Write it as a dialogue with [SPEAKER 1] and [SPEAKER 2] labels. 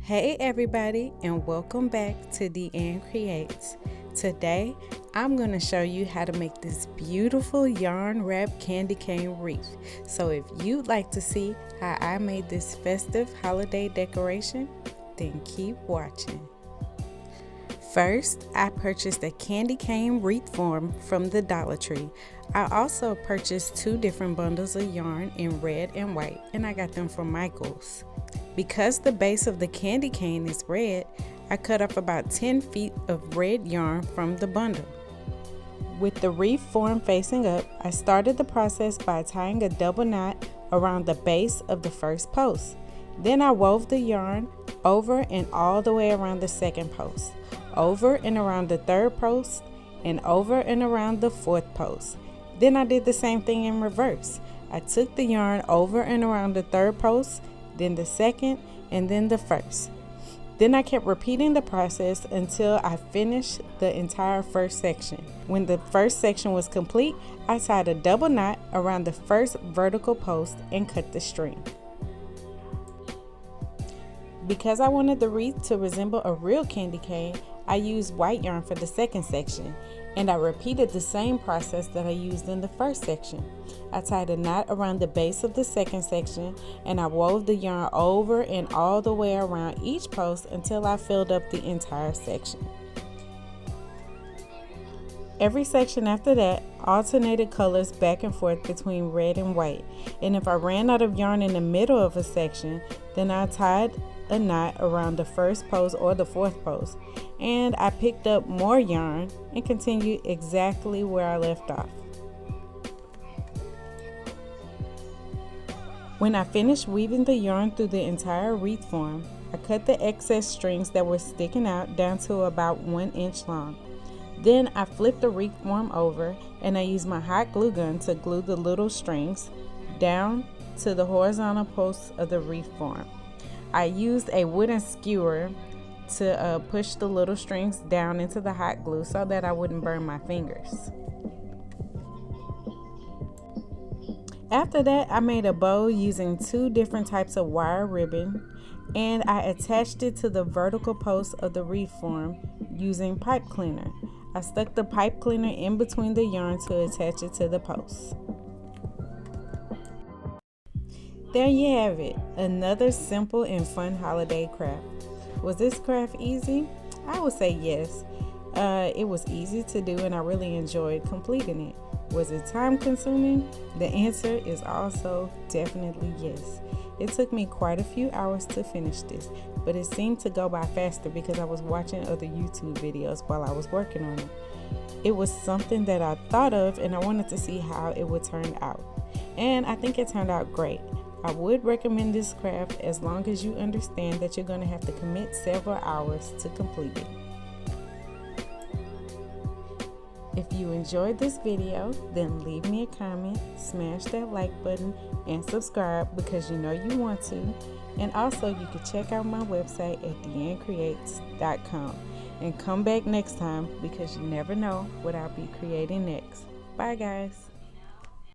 [SPEAKER 1] Hey everybody, and welcome back to Deanne Creates. Today I'm going to show you how to make this beautiful yarn wrap candy cane wreath. So if you'd like to see how I made this festive holiday decoration, then keep watching. First, I purchased a candy cane wreath form from the Dollar Tree. I also purchased 2 different bundles of yarn in red and white, and I got them from Michael's. Because the base of the candy cane is red, I cut off about 10 feet of red yarn from the bundle. With the wreath form facing up, I started the process by tying a double knot around the base of the first post. Then I wove the yarn over and all the way around the second post, over and around the third post, and over and around the fourth post. Then I did the same thing in reverse. I took the yarn over and around the third post, then the second, and then the first. Then I kept repeating the process until I finished the entire first section. When the first section was complete, I tied a double knot around the first vertical post and cut the string. Because I wanted the wreath to resemble a real candy cane, I used white yarn for the second section, and I repeated the same process that I used in the first section. I tied a knot around the base of the second section, and I wove the yarn over and all the way around each post until I filled up the entire section. Every section after that alternated colors back and forth between red and white, and if I ran out of yarn in the middle of a section, then I tied a knot around the first post or the fourth post, and I picked up more yarn and continued exactly where I left off. When I finished weaving the yarn through the entire wreath form, I cut the excess strings that were sticking out down to about 1 inch long. Then I flipped the wreath form over, and I used my hot glue gun to glue the little strings down to the horizontal posts of the wreath form. I used a wooden skewer to push the little strings down into the hot glue so that I wouldn't burn my fingers. After that, I made a bow using 2 different types of wire ribbon, and I attached it to the vertical post of the wreath form using pipe cleaner. I stuck the pipe cleaner in between the yarn to attach it to the post. There you have it, another simple and fun holiday craft. Was this craft easy? I would say yes. It was easy to do and I really enjoyed completing it. Was it time consuming? The answer is also definitely yes. It took me quite a few hours to finish this, but it seemed to go by faster because I was watching other YouTube videos while I was working on it. It was something that I thought of and I wanted to see how it would turn out. And I think it turned out great. I would recommend this craft as long as you understand that you're going to have to commit several hours to complete it. If you enjoyed this video, then leave me a comment, smash that like button, and subscribe because you know you want to. And also you can check out my website at deannecreates.com and come back next time because you never know what I'll be creating next. Bye guys.